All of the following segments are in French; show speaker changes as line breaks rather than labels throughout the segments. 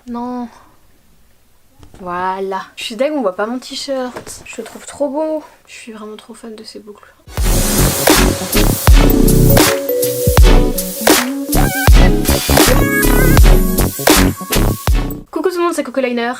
Non. Voilà. Je suis deg, on voit pas mon t-shirt. Je le trouve trop beau. Je suis vraiment trop fan de ces boucles. Coucou tout le monde, c'est Cocoliner.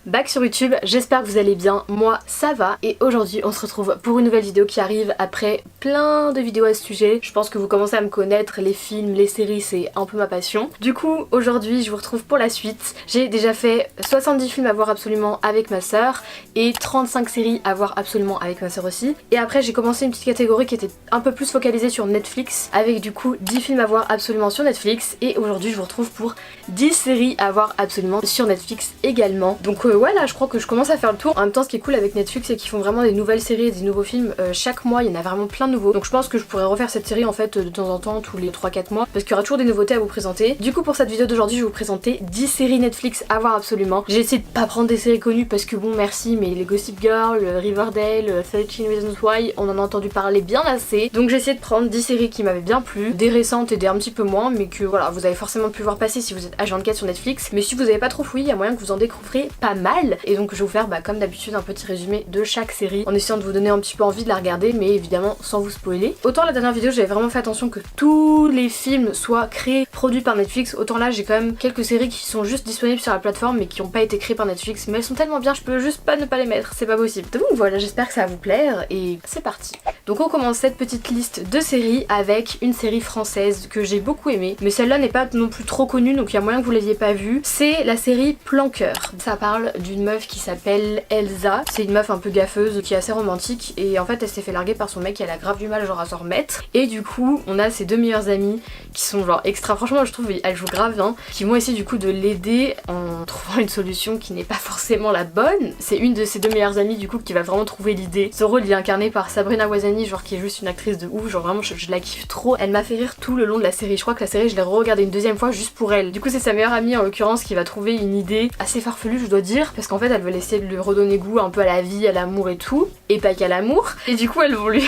Back sur YouTube, j'espère que vous allez bien, moi ça va et aujourd'hui on se retrouve pour une nouvelle vidéo qui arrive après plein de vidéos à ce sujet. Je pense que vous commencez à me connaître, les films, les séries c'est un peu ma passion. Du coup aujourd'hui je vous retrouve pour la suite. J'ai déjà fait 70 films à voir absolument avec ma soeur et 35 séries à voir absolument avec ma soeur aussi. Et après j'ai commencé une petite catégorie qui était un peu plus focalisée sur Netflix avec du coup 10 films à voir absolument sur Netflix et aujourd'hui je vous retrouve pour 10 séries à voir absolument sur Netflix également. Donc ouais là je crois que je commence à faire le tour. En même temps ce qui est cool avec Netflix c'est qu'ils font vraiment des nouvelles séries et des nouveaux films chaque mois, il y en a vraiment plein de nouveaux. Donc je pense que je pourrais refaire cette série en fait de temps en temps tous les 3-4 mois parce qu'il y aura toujours des nouveautés à vous présenter. Du coup pour cette vidéo d'aujourd'hui je vais vous présenter 10 séries Netflix à voir absolument. J'ai essayé de pas prendre des séries connues parce que bon merci mais les Gossip Girl, Riverdale, 13 Reasons Why on en a entendu parler bien assez. Donc j'ai essayé de prendre 10 séries qui m'avaient bien plu, des récentes et des un petit peu moins mais que voilà vous avez forcément pu voir passer si vous êtes H24 sur Netflix. Mais si vous avez pas trop fouillé il y a moyen que vous en découvrirez pas mal. Et donc je vais vous faire comme d'habitude un petit résumé de chaque série en essayant de vous donner un petit peu envie de la regarder mais évidemment sans vous spoiler. Autant la dernière vidéo j'avais vraiment fait attention que tous les films soient créés, produits par Netflix, autant là j'ai quand même quelques séries qui sont juste disponibles sur la plateforme mais qui n'ont pas été créées par Netflix, mais elles sont tellement bien je peux juste pas ne pas les mettre, c'est pas possible. Donc voilà, j'espère que ça va vous plaire et c'est parti. Donc on commence cette petite liste de séries avec une série française que j'ai beaucoup aimée, mais celle-là n'est pas non plus trop connue donc il y a moyen que vous l'aviez pas vue. C'est la série Plan Cœur. Ça parle d'une meuf qui s'appelle Elsa, c'est une meuf un peu gaffeuse qui est assez romantique et en fait elle s'est fait larguer par son mec et elle a grave du mal genre à s'en remettre. Et du coup on a ses deux meilleures amies qui sont genre extra, franchement je trouve elles jouent grave bien, qui vont essayer du coup de l'aider en trouvant une solution qui n'est pas forcément la bonne. C'est une de ses deux meilleures amies du coup qui va vraiment trouver l'idée. Ce rôle il est incarné par Sabrina Ouazani, genre qui est juste une actrice de ouf, genre vraiment je la kiffe trop. Elle m'a fait rire tout le long de la série, je crois que la série je l'ai re-regardée une deuxième fois juste pour elle. Du coup c'est sa meilleure amie en l'occurrence qui va trouver une idée assez farfelue je dois dire, parce qu'en fait elle veut essayer de lui redonner goût un peu à la vie, à l'amour et tout, et pas qu'à l'amour. Et du coup elles vont lui...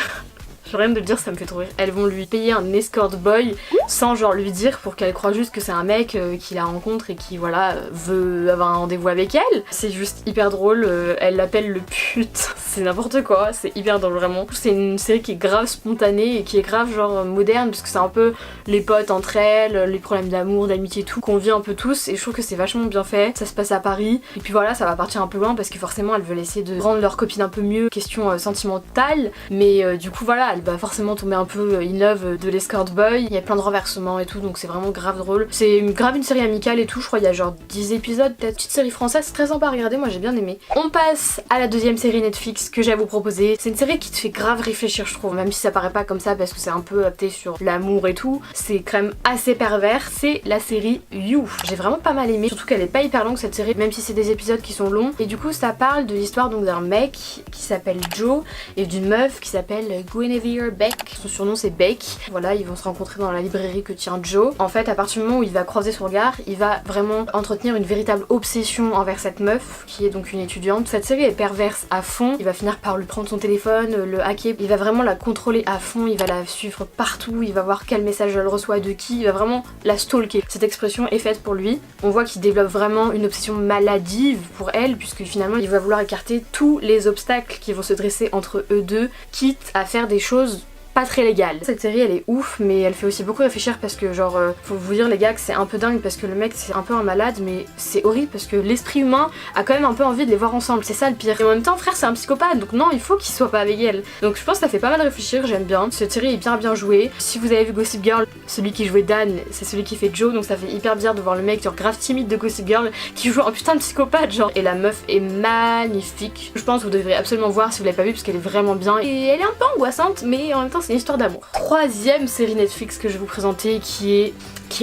Je rien de le dire, ça me fait trop rire. Elles vont lui payer un escort boy sans genre lui dire pour qu'elle croie juste que c'est un mec qui la rencontre et qui voilà veut avoir un rendez-vous avec elle. C'est juste hyper drôle, elle l'appelle le pute, c'est n'importe quoi, c'est hyper drôle vraiment. C'est une série qui est grave spontanée et qui est grave genre moderne parce que c'est un peu les potes entre elles, les problèmes d'amour, d'amitié et tout qu'on vit un peu tous et je trouve que c'est vachement bien fait. Ça se passe à Paris et puis voilà ça va partir un peu loin parce que forcément elles veulent essayer de rendre leur copine un peu mieux, question sentimentale, mais du coup voilà elle va forcément tomber un peu in love de l'escort boy, il y a plein de renversements et tout donc c'est vraiment grave drôle. C'est grave une série amicale et tout, je crois il y a genre 10 épisodes, peut-être petite série française, c'est très sympa à regarder, moi j'ai bien aimé. On passe à la deuxième série Netflix que j'ai à vous proposer. C'est une série qui te fait grave réfléchir je trouve, même si ça paraît pas comme ça parce que c'est un peu adapté sur l'amour et tout, c'est quand même assez pervers, c'est la série You. J'ai vraiment pas mal aimé, surtout qu'elle est pas hyper longue cette série, même si c'est des épisodes qui sont longs. Et du coup ça parle de l'histoire donc d'un mec qui s'appelle Joe et d'une meuf qui s'appelle Guinevere Beck, son surnom c'est Beck. Voilà, ils vont se rencontrer dans la librairie que tient Joe. En fait à partir du moment où il va croiser son regard, il va vraiment entretenir une véritable obsession envers cette meuf qui est donc une étudiante. Cette série est perverse à fond, il va finir par lui prendre son téléphone, le hacker, il va vraiment la contrôler à fond, il va la suivre partout, il va voir quel message elle reçoit de qui, il va vraiment la stalker. Cette expression est faite pour lui. On voit qu'il développe vraiment une obsession maladive pour elle puisque finalement il va vouloir écarter tous les obstacles qui vont se dresser entre eux deux, quitte à faire des choses pas très légale. Cette série elle est ouf mais elle fait aussi beaucoup réfléchir parce que genre faut vous dire les gars que c'est un peu dingue parce que le mec c'est un peu un malade mais c'est horrible parce que l'esprit humain a quand même un peu envie de les voir ensemble, c'est ça le pire. Et en même temps frère c'est un psychopathe donc non il faut qu'il soit pas avec elle. Donc je pense que ça fait pas mal réfléchir, j'aime bien. Cette série est bien jouée. Si vous avez vu Gossip Girl, celui qui jouait Dan c'est celui qui fait Joe donc ça fait hyper bizarre de voir le mec genre grave timide de Gossip Girl qui joue un putain de psychopathe genre. Et la meuf est magnifique. Je pense que vous devrez absolument voir si vous l'avez pas vu parce qu'elle est vraiment bien et elle est un peu angoissante mais en même temps c'est une histoire d'amour. Troisième série Netflix que je vais vous présenter qui est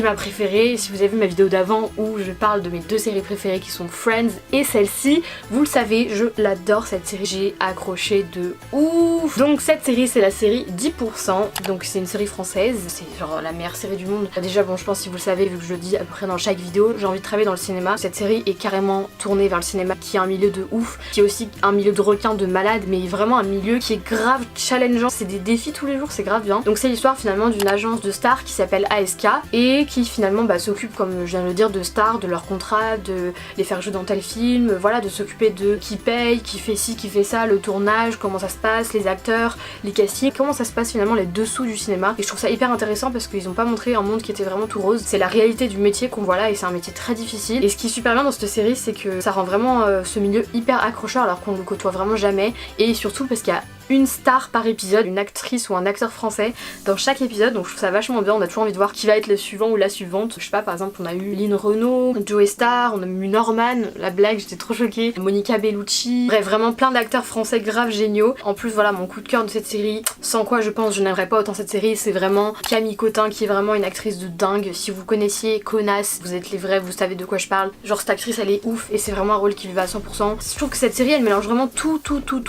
ma préférée. Si vous avez vu ma vidéo d'avant où je parle de mes deux séries préférées qui sont Friends et celle-ci, vous le savez, je l'adore cette série, j'ai accroché de ouf. Donc cette série c'est la série 10%, donc c'est une série française, c'est genre la meilleure série du monde. Déjà bon je pense si vous le savez vu que je le dis à peu près dans chaque vidéo, j'ai envie de travailler dans le cinéma. Cette série est carrément tournée vers le cinéma qui est un milieu de ouf, qui est aussi un milieu de requins, de malades, mais vraiment un milieu qui est grave challengeant, c'est des défis tous les jours, c'est grave bien. Donc c'est l'histoire finalement d'une agence de stars qui s'appelle ASK et et qui finalement s'occupe, comme je viens de le dire, de stars, de leur contrat, de les faire jouer dans tel film, voilà, de s'occuper de qui paye, qui fait ci, qui fait ça, le tournage, comment ça se passe, les acteurs, les castings, comment ça se passe finalement les dessous du cinéma. Et je trouve ça hyper intéressant parce qu'ils ont pas montré un monde qui était vraiment tout rose. C'est la réalité du métier qu'on voit là et c'est un métier très difficile. Et ce qui est super bien dans cette série, c'est que ça rend vraiment ce milieu hyper accrocheur alors qu'on le côtoie vraiment jamais. Et surtout parce qu'il y a une star par épisode, une actrice ou un acteur français dans chaque épisode, donc je trouve ça vachement bien. On a toujours envie de voir qui va être le suivant ou la suivante. Je sais pas, par exemple on a eu Lynn Renault, Joey Starr, on a eu Norman, la blague, j'étais trop choquée, Monica Bellucci, bref vraiment plein d'acteurs français grave géniaux. En plus voilà, mon coup de cœur de cette série, sans quoi je pense je n'aimerais pas autant cette série, c'est vraiment Camille Cotin qui est vraiment une actrice de dingue. Si vous connaissiez Connasse, vous êtes les vrais, vous savez de quoi je parle. Genre cette actrice elle est ouf et c'est vraiment un rôle qui lui va à 100%. Je trouve que cette série elle mélange vraiment tout,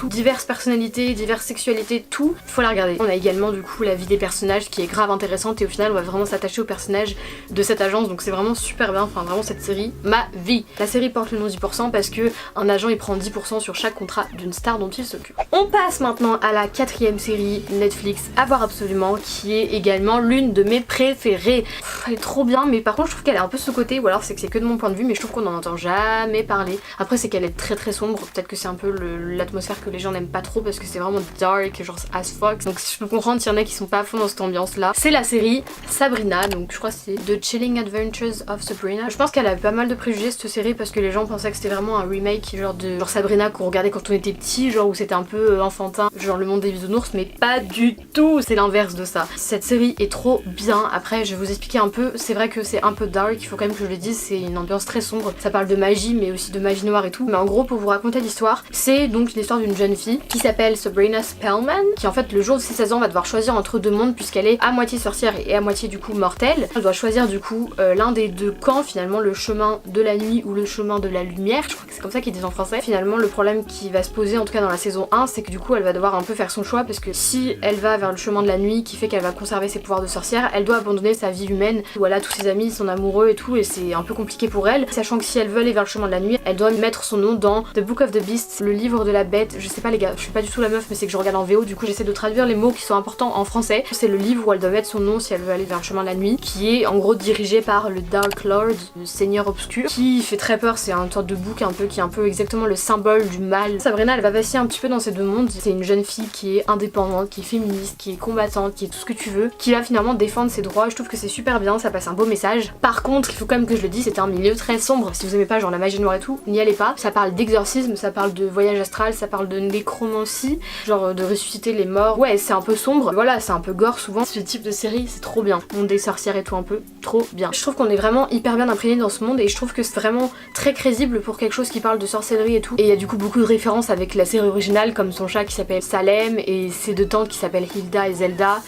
diverses personnalités, diverses sexualités, tout, faut la regarder. On a également du coup la vie des personnages qui est grave intéressante et au final on va vraiment s'attacher aux personnages de cette agence, donc c'est vraiment super bien, enfin vraiment cette série, ma vie. La série porte le nom 10% parce que un agent il prend 10% sur chaque contrat d'une star dont il s'occupe. On passe maintenant à la 4ème série Netflix à voir absolument, qui est également l'une de mes préférées. Elle est trop bien, mais par contre je trouve qu'elle est un peu sous-cotée, ou alors c'est que c'est que de mon point de vue, mais je trouve qu'on en entend jamais parler. Après c'est qu'elle est très sombre, peut-être que c'est un peu l'atmosphère que les gens n'aiment pas trop parce que c'est vraiment dark, genre as fuck. Donc je peux comprendre s'il y en a qui sont pas à fond dans cette ambiance là. C'est la série Sabrina, donc je crois que c'est The Chilling Adventures of Sabrina. Je pense qu'elle a pas mal de préjugés cette série parce que les gens pensaient que c'était vraiment un remake genre Sabrina qu'on regardait quand on était petit, genre où c'était un peu enfantin, genre le monde des bisounours, mais pas du tout, c'est l'inverse de ça. Cette série est trop bien. Après je vais vous expliquer un peu, c'est vrai que c'est un peu dark, il faut quand même que je le dise, c'est une ambiance très sombre, ça parle de magie mais aussi de magie noire et tout, mais en gros pour vous raconter l'histoire, c'est donc l'histoire d'une jeune fille qui s'appelle Sabrina Spellman, qui en fait le jour de ses 16 ans va devoir choisir entre deux mondes puisqu'elle est à moitié sorcière et à moitié du coup mortelle. Elle doit choisir du coup l'un des deux camps, finalement le chemin de la nuit ou le chemin de la lumière, je crois que c'est comme ça qu'ils disent en français. Finalement le problème qui va se poser en tout cas dans la saison 1, c'est que du coup elle va devoir un peu faire son choix parce que si elle va vers le chemin de la nuit qui fait qu'elle va conserver ses pouvoirs de sorcière, elle doit abandonner sa vie humaine où elle a tous ses amis, son amoureux et tout, et c'est un peu compliqué pour elle, sachant que si elle veut aller vers le chemin de la nuit, elle doit mettre son nom dans The Book of the Beast, le livre de la bête. Je sais pas les gars, je suis pas du tout la meuf, mais c'est que je regarde en VO, du coup j'essaie de traduire les mots qui sont importants en français. C'est le livre où elle doit mettre son nom si elle veut aller vers le chemin de la nuit, qui est en gros dirigé par le Dark Lord, le Seigneur Obscur, qui fait très peur. C'est une sorte de bouc un peu qui est un peu exactement le symbole du mal. Sabrina elle va vaciller un petit peu dans ces deux mondes. C'est une jeune fille qui est indépendante, qui est féministe, qui est combattante, qui est tout ce que tu veux, qui va finalement défendre ses droits. Je trouve que c'est super bien, ça passe un beau message. Par contre il faut quand même que je le dise, c'est un milieu très sombre. Si vous aimez pas genre la magie noire et tout, n'y allez pas. Ça parle d'exorcisme, ça parle de voyage astral, ça parle de nécromancie, genre de ressusciter les morts. Ouais c'est un peu sombre, voilà, c'est un peu gore souvent. Ce type de série c'est trop bien. Monde des sorcières et tout, un peu trop bien. Je trouve qu'on est vraiment hyper bien imprégné dans ce monde et je trouve que c'est vraiment très crédible pour quelque chose qui parle de sorcellerie et tout. Et il y a du coup beaucoup de références avec la série originale, comme son chat qui s'appelle Salem et ses deux tantes qui s'appellent Hilda et Zelda.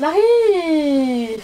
Marie!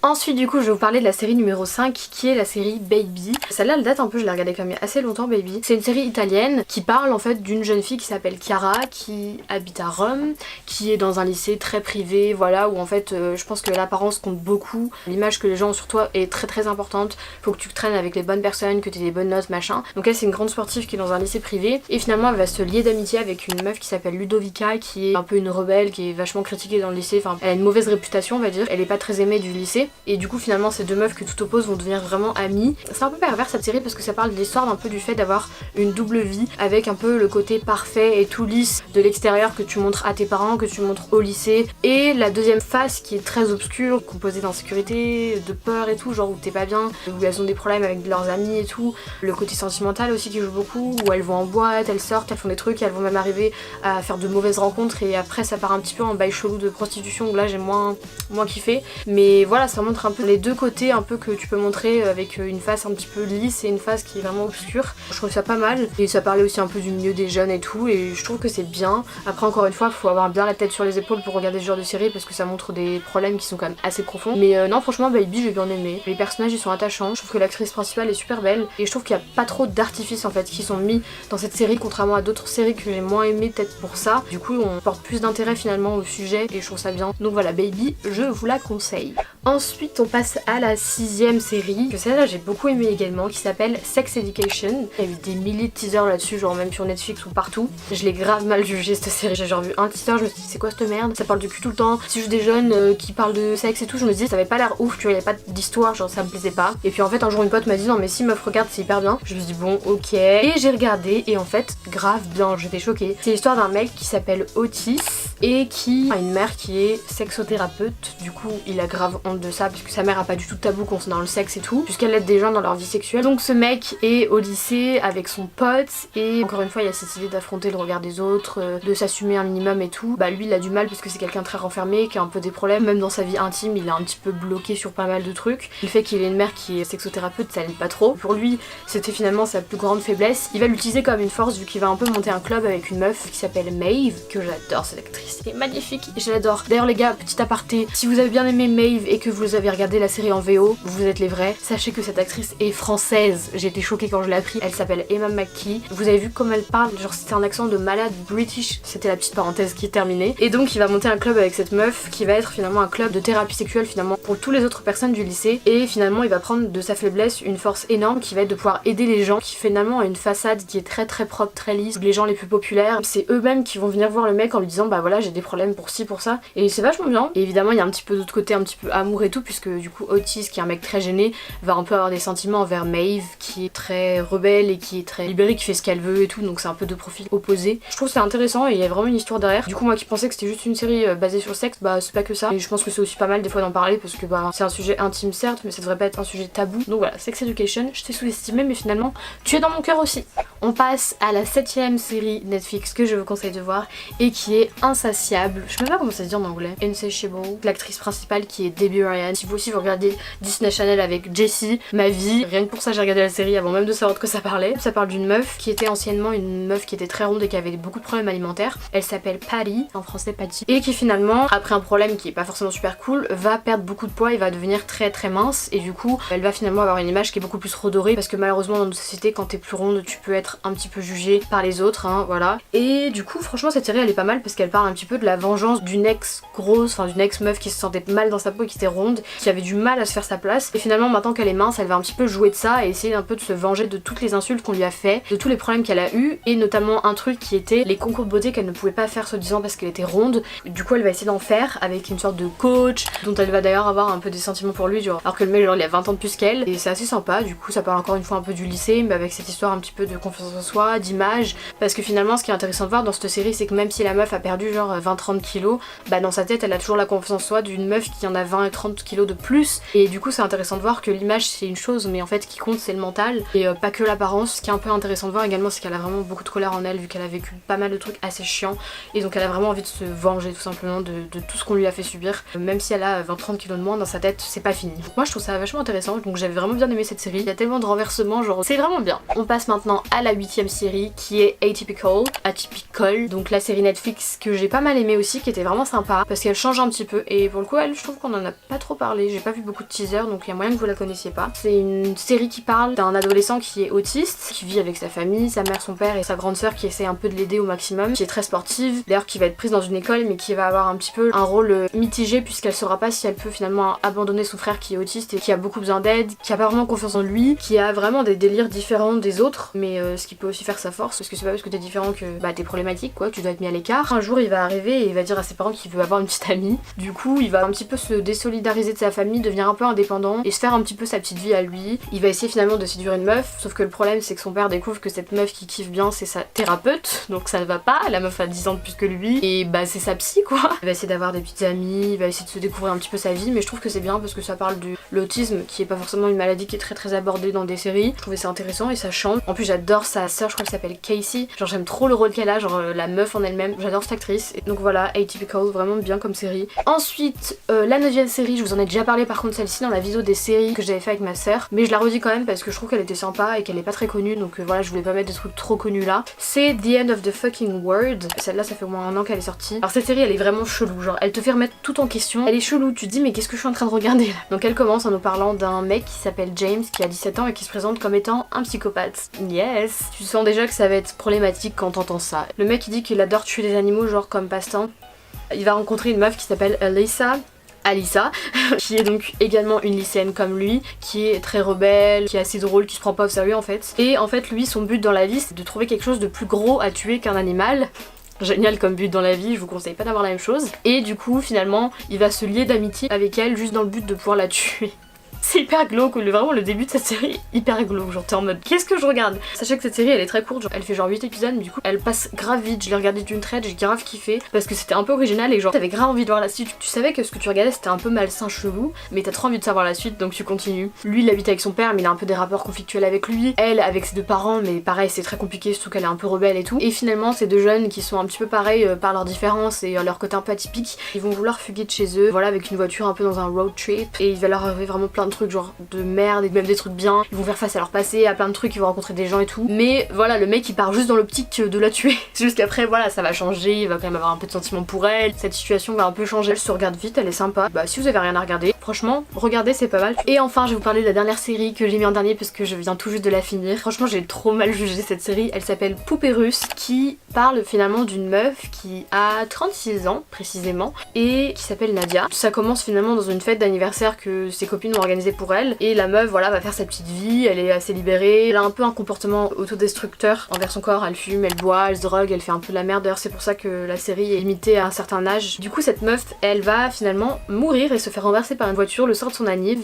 Ensuite du coup je vais vous parler de la série numéro 5 qui est la série Baby. Celle-là elle date un peu, je l'ai regardée quand même assez longtemps, Baby. C'est une série italienne qui parle en fait d'une jeune fille qui s'appelle Chiara, qui habite à Rome, qui est dans un lycée très privé, voilà, où en fait je pense que l'apparence compte beaucoup. L'image que les gens ont sur toi est très importante. Faut que tu traînes avec les bonnes personnes, que tu aies des bonnes notes, machin. Donc elle c'est une grande sportive qui est dans un lycée privé et finalement elle va se lier d'amitié avec une meuf qui s'appelle Ludovica, qui est un peu une rebelle, qui est vachement critiquée dans le lycée. Enfin elle a une mauvaise réputation on va dire, elle est pas très aimée du lycée. Et du coup finalement ces deux meufs que tout oppose vont devenir vraiment amies. C'est un peu pervers cette série parce que ça parle de l'histoire d'un peu du fait d'avoir une double vie avec un peu le côté parfait et tout lisse de l'extérieur que tu montres à tes parents, que tu montres au lycée, et la deuxième face qui est très obscure, composée d'insécurité, de peur et tout, genre où t'es pas bien, où elles ont des problèmes avec leurs amis et tout, le côté sentimental aussi qui joue beaucoup, où elles vont en boîte, elles sortent, elles font des trucs, elles vont même arriver à faire de mauvaises rencontres et après ça part un petit peu en bail chelou de prostitution où là j'ai moins kiffé. Mais voilà, ça montre un peu les deux côtés un peu que tu peux montrer avec une face un petit peu lisse et une face qui est vraiment obscure. Je trouve ça pas mal et ça parlait aussi un peu du milieu des jeunes et tout et je trouve que c'est bien. Après encore une fois faut avoir bien la tête sur les épaules pour regarder ce genre de série parce que ça montre des problèmes qui sont quand même assez profonds. Mais non franchement Baby j'ai bien aimé. Les personnages ils sont attachants, je trouve que l'actrice principale est super belle et je trouve qu'il n'y a pas trop d'artifices en fait qui sont mis dans cette série contrairement à d'autres séries que j'ai moins aimé peut-être pour ça. Du coup on porte plus d'intérêt finalement au sujet et je trouve ça bien. Donc voilà Baby je vous la conseille. Ensuite on passe à la 6ème série, que celle-là j'ai beaucoup aimé également, qui s'appelle Sex Education. Il y a eu des milliers de teasers là-dessus, genre même sur Netflix ou partout. Je l'ai grave mal jugé cette série, j'ai genre vu un teaser, je me suis dit c'est quoi cette merde, ça parle du cul tout le temps, c'est juste des jeunes qui parlent de sexe et tout, je me disais ça avait pas l'air ouf, tu vois, il y a pas d'histoire, genre ça me plaisait pas. Et puis en fait un jour une pote m'a dit non mais si meuf regarde c'est hyper bien, je me suis dit bon ok, et j'ai regardé et en fait grave bien, j'étais choquée. C'est l'histoire d'un mec qui s'appelle Otis et qui a une mère qui est sexothérapeute, du coup il a grave honte de ça puisque sa mère a pas du tout de tabou concernant le sexe et tout, puisqu'elle aide des gens dans leur vie sexuelle. Donc ce mec est au lycée avec son pote et encore une fois il y a cette idée d'affronter le regard des autres, de s'assumer un minimum et tout. Bah lui il a du mal puisque c'est quelqu'un très renfermé, qui a un peu des problèmes, même dans sa vie intime il est un petit peu bloqué sur pas mal de trucs. Le fait qu'il ait une mère qui est sexothérapeute ça l'aide pas trop. Pour lui c'était finalement sa plus grande faiblesse. Il va l'utiliser comme une force vu qu'il va un peu monter un club avec une meuf qui s'appelle Maeve, que j'adore cette actrice, elle est magnifique, je l'adore. D'ailleurs les gars, petit aparté, si vous avez bien aimé Maeve et que vous avez regardé la série en VO, vous êtes les vrais, sachez que cette actrice est française. J'ai été choquée quand je l'ai appris, elle s'appelle Emma McKee. Vous avez vu comme elle parle, genre c'était un accent de malade british, c'était la petite parenthèse qui est terminée. Et donc il va monter un club avec cette meuf qui va être finalement un club de thérapie sexuelle finalement pour toutes les autres personnes du lycée, et finalement il va prendre de sa faiblesse une force énorme qui va être de pouvoir aider les gens, qui finalement a une façade qui est très propre, très lisse. Les gens les plus populaires, c'est eux-mêmes qui vont venir voir le mec en lui disant bah voilà j'ai des problèmes pour ci pour ça, et c'est vachement bien. Et évidemment il y a un petit peu d'autre côté, un petit peu amour et tout, puisque du coup Otis qui est un mec très gêné va un peu avoir des sentiments envers Maeve qui est très rebelle et qui est très libérée, qui fait ce qu'elle veut et tout, donc c'est un peu deux profils opposés. Je trouve que c'est intéressant et il y a vraiment une histoire derrière. Du coup moi qui pensais que c'était juste une série basée sur le sexe, bah c'est pas que ça, et je pense que c'est aussi pas mal des fois d'en parler parce que bah c'est un sujet intime certes, mais ça devrait pas être un sujet tabou. Donc voilà, Sex Education, je t'ai sous-estimé mais finalement tu es dans mon cœur aussi. On passe à la 7ème série Netflix que je vous conseille de voir et qui est Insatiable. Je sais même pas comment ça se dit en anglais. Insatiable. L'actrice principale qui est Debbie Ryan. Si vous aussi vous regardez Disney Channel avec Jessie, ma vie, rien que pour ça j'ai regardé la série avant même de savoir de quoi ça parlait. Ça parle d'une meuf qui était anciennement une meuf qui était très ronde et qui avait beaucoup de problèmes alimentaires. Elle s'appelle Patty, en français Patty, et qui finalement, après un problème qui est pas forcément super cool, va perdre beaucoup de poids et va devenir très mince, et du coup elle va finalement avoir une image qui est beaucoup plus redorée parce que malheureusement dans notre société quand t'es plus ronde tu peux être un petit peu jugée par les autres, hein, voilà. Et du coup franchement cette série elle est pas mal parce qu'elle parle un petit peu de la vengeance d'une ex grosse, enfin d'une ex meuf qui se sentait mal dans sa peau et qui était ronde, qui avait du mal à se faire sa place, et finalement maintenant qu'elle est mince elle va un petit peu jouer de ça et essayer un peu de se venger de toutes les insultes qu'on lui a fait, de tous les problèmes qu'elle a eu, et notamment un truc qui était les concours de beauté qu'elle ne pouvait pas faire soi-disant parce qu'elle était ronde. Du coup elle va essayer d'en faire avec une sorte de coach dont elle va d'ailleurs avoir un peu des sentiments pour lui, genre, alors que le mec genre il a 20 ans de plus qu'elle, et c'est assez sympa. Du coup ça parle encore une fois un peu du lycée mais avec cette histoire un petit peu de confiance en soi, d'image, parce que finalement ce qui est intéressant de voir dans cette série c'est que même si la meuf a perdu genre 20-30 kilos, bah dans sa tête elle a toujours la confiance en soi d'une meuf qui en a 20 et 30 kilos de plus, et du coup c'est intéressant de voir que l'image c'est une chose mais en fait ce qui compte c'est le mental et pas que l'apparence. Ce qui est un peu intéressant de voir également c'est qu'elle a vraiment beaucoup de colère en elle vu qu'elle a vécu pas mal de trucs assez chiants, et donc elle a vraiment envie de se venger tout simplement de tout ce qu'on lui a fait subir, même si elle a 20-30 kilos de moins, dans sa tête c'est pas fini. Donc moi je trouve ça vachement intéressant, donc j'avais vraiment bien aimé cette série, il y a tellement de renversements, genre c'est vraiment bien. On passe maintenant à la 8ème série qui est Atypical, donc la série Netflix que j'ai pas mal aimé aussi, qui était vraiment sympa parce qu'elle change un petit peu, et pour le coup elle, je trouve qu'on en a pas trop parlé, j'ai pas vu beaucoup de teasers donc il y a moyen que vous la connaissiez pas. C'est une série qui parle d'un adolescent qui est autiste, qui vit avec sa famille, sa mère, son père et sa grande sœur qui essaie un peu de l'aider au maximum, qui est très sportive, d'ailleurs qui va être prise dans une école mais qui va avoir un petit peu un rôle mitigé puisqu'elle saura pas si elle peut finalement abandonner son frère qui est autiste et qui a beaucoup besoin d'aide, qui a pas vraiment confiance en lui, qui a vraiment des délires différents des autres, mais ce qui peut aussi faire sa force parce que c'est pas parce que t'es différent que bah t'es problématique quoi, tu dois être mis à l'écart. Un jour il va arriver et il va dire à ses parents qu'il veut avoir une petite amie, du coup il va un petit peu se désolidariser de sa famille, devenir un peu indépendant et se faire un petit peu sa petite vie à lui. Il va essayer finalement de séduire une meuf, sauf que le problème c'est que son père découvre que cette meuf qui kiffe bien c'est sa thérapeute, donc ça ne va pas, la meuf a 10 ans de plus que lui et bah c'est sa psy quoi. Il va essayer d'avoir des petites amies, il va essayer de se découvrir un petit peu sa vie, mais je trouve que c'est bien parce que ça parle de l'autisme qui est pas forcément une maladie qui est très abordée dans des séries. Je trouvais ça intéressant et ça change. En plus j'adore sa sœur, je crois qu'elle s'appelle Casey, genre j'aime trop le rôle qu'elle a, genre la meuf en elle-même, j'adore cette actrice. Et donc voilà, Atypical, vraiment bien comme série. Ensuite la 9ème série, je vous en ai déjà parlé par contre celle-ci dans la vidéo des séries que j'avais fait avec ma sœur, mais je la redis quand même parce que je trouve qu'elle était sympa et qu'elle est pas très connue, donc voilà, je voulais pas mettre des trucs trop connus là. C'est The End of the Fucking World, celle-là ça fait au moins 1 an qu'elle est sortie. Alors cette série elle est vraiment chelou, genre elle te fait remettre tout en question, elle est chelou, tu te dis mais qu'est-ce que je suis en train de regarder là. Donc elle commence en nous parlant d'un mec qui s'appelle James qui a 17 ans et qui se présente comme étant un psychopathe. Yes, tu sens déjà que ça va être problématique quand t'entends ça. Le mec il dit qu'il adore tuer des animaux genre comme passe-temps. Il va rencontrer une meuf qui s'appelle Alyssa. Alyssa qui est donc également une lycéenne comme lui, qui est très rebelle, qui est assez drôle, qui se prend pas au sérieux en fait. Et en fait lui son but dans la vie c'est de trouver quelque chose de plus gros à tuer qu'un animal. Génial comme but dans la vie, je vous conseille pas d'avoir la même chose. Et du coup finalement il va se lier d'amitié avec elle juste dans le but de pouvoir la tuer. C'est hyper glauque, vraiment le début de cette série est hyper glauque, genre t'es en mode qu'est-ce que je regarde. Sachez que cette série elle est très courte, genre, elle fait genre 8 épisodes mais du coup elle passe grave vite, je l'ai regardée d'une traite, j'ai grave kiffé parce que c'était un peu original et genre t'avais grave envie de voir la suite. Tu savais que ce que tu regardais c'était un peu malsain, chelou, mais t'as trop envie de savoir la suite donc tu continues. Lui il habite avec son père mais il a un peu des rapports conflictuels avec lui, elle avec ses deux parents mais pareil c'est très compliqué surtout qu'elle est un peu rebelle et tout. Et finalement ces deux jeunes qui sont un petit peu pareils par leurs différences et leur côté un peu atypique, ils vont vouloir fuguer de chez eux, voilà avec une voiture un peu dans un road trip et il va leur arriver vraiment plein de trucs genre de merde et même des trucs bien, ils vont faire face à leur passé, à plein de trucs, ils vont rencontrer des gens et tout. Mais voilà, le mec il part juste dans l'optique de la tuer. C'est juste qu'après voilà, ça va changer, il va quand même avoir un peu de sentiment pour elle, cette situation va un peu changer, elle se regarde vite, elle est sympa. Bah si vous avez rien à regarder, franchement, regardez c'est pas mal. Et enfin je vais vous parler de la dernière série que j'ai mis en dernier parce que je viens tout juste de la finir. Franchement j'ai trop mal jugé cette série, elle s'appelle Poupée Russe, qui parle finalement d'une meuf qui a 36 ans précisément et qui s'appelle Nadia. Ça commence finalement dans une fête d'anniversaire que ses copines ont organisée pour elle et la meuf voilà va faire sa petite vie, elle est assez libérée, elle a un peu un comportement autodestructeur envers son corps, elle fume, elle boit, elle se drogue, elle fait un peu de la merde, d'ailleurs c'est pour ça que la série est limitée à un certain âge. Du coup cette meuf elle va finalement mourir et se faire renverser par une voiture le soir de son anniv.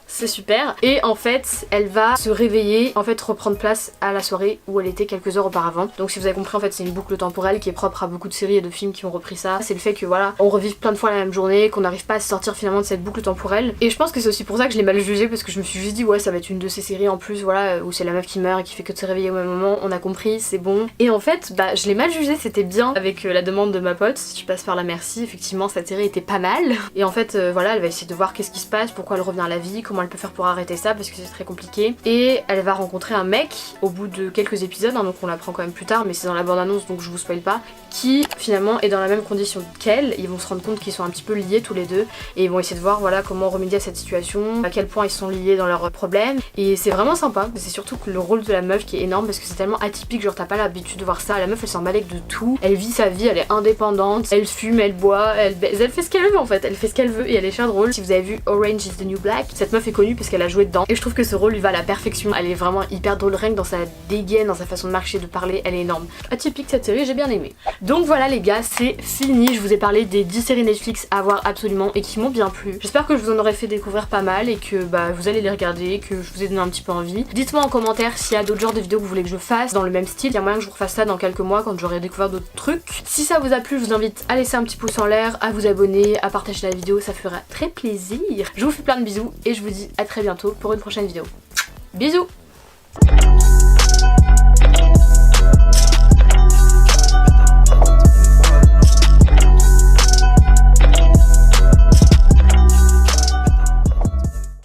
C'est super. Et en fait elle va se réveiller, en fait reprendre place à la soirée où elle était quelques heures auparavant. Donc si vous avez compris en fait c'est une boucle temporelle qui est propre à beaucoup de séries et de films qui ont repris ça. C'est le fait que voilà on revive plein de fois la même journée, qu'on n'arrive pas à se sortir finalement de cette boucle temporelle. Et je pense que c'est aussi pour ça que je l'ai mal jugé parce que je me suis juste dit ouais ça va être une de ces séries en plus voilà où c'est la meuf qui meurt et qui fait que de se réveiller au même moment. On a compris, c'est bon. Et en fait bah je l'ai mal jugé, c'était bien avec la demande de ma pote. Si tu passes par la merci, effectivement cette série était pas mal. Et en fait voilà elle va essayer de voir qu'est-ce qui se passe, pourquoi elle revient à la vie, comment elle peut faire pour arrêter ça parce que c'est très compliqué. Et elle va rencontrer un mec au bout de quelques épisodes, hein, donc on l'apprend quand même plus tard mais c'est dans la bande-annonce donc je vous spoil pas, qui finalement est dans la même condition qu'elle. Ils vont se rendre compte qu'ils sont un petit peu liés tous les deux et ils vont essayer de voir voilà comment remédier à cette situation, à quel point ils sont liés dans leurs problèmes et c'est vraiment sympa. C'est surtout que le rôle de la meuf qui est énorme parce que c'est tellement atypique, genre t'as pas l'habitude de voir ça. La meuf elle s'en balèque de tout, elle vit sa vie, elle est indépendante, elle fume, elle boit, elle fait ce qu'elle veut en fait, elle fait ce qu'elle veut et elle est très drôle. Si vous avez vu Orange is the New Black, cette meuf est connue parce qu'elle a joué dedans et je trouve que ce rôle lui va à la perfection. Elle est vraiment hyper drôle, rien que dans sa dégaine, dans sa façon de marcher, de parler, elle est énorme. Atypique cette série, j'ai bien aimé. Donc voilà les gars, c'est fini, je vous ai parlé des 10 séries Netflix à voir absolument et qui m'ont bien plu. J'espère que je vous en aurai fait découvrir pas mal et que bah vous allez les regarder, que je vous ai donné un petit peu envie. Dites-moi en commentaire s'il y a d'autres genres de vidéos que vous voulez que je fasse dans le même style. Il y a moyen que je vous refasse ça dans quelques mois quand j'aurai découvert d'autres trucs. Si ça vous a plu, je vous invite à laisser un petit pouce en l'air, à vous abonner, à partager la vidéo, ça fera très plaisir. Je vous fais plein de bisous et je vous dis à très bientôt pour une prochaine vidéo. Bisous!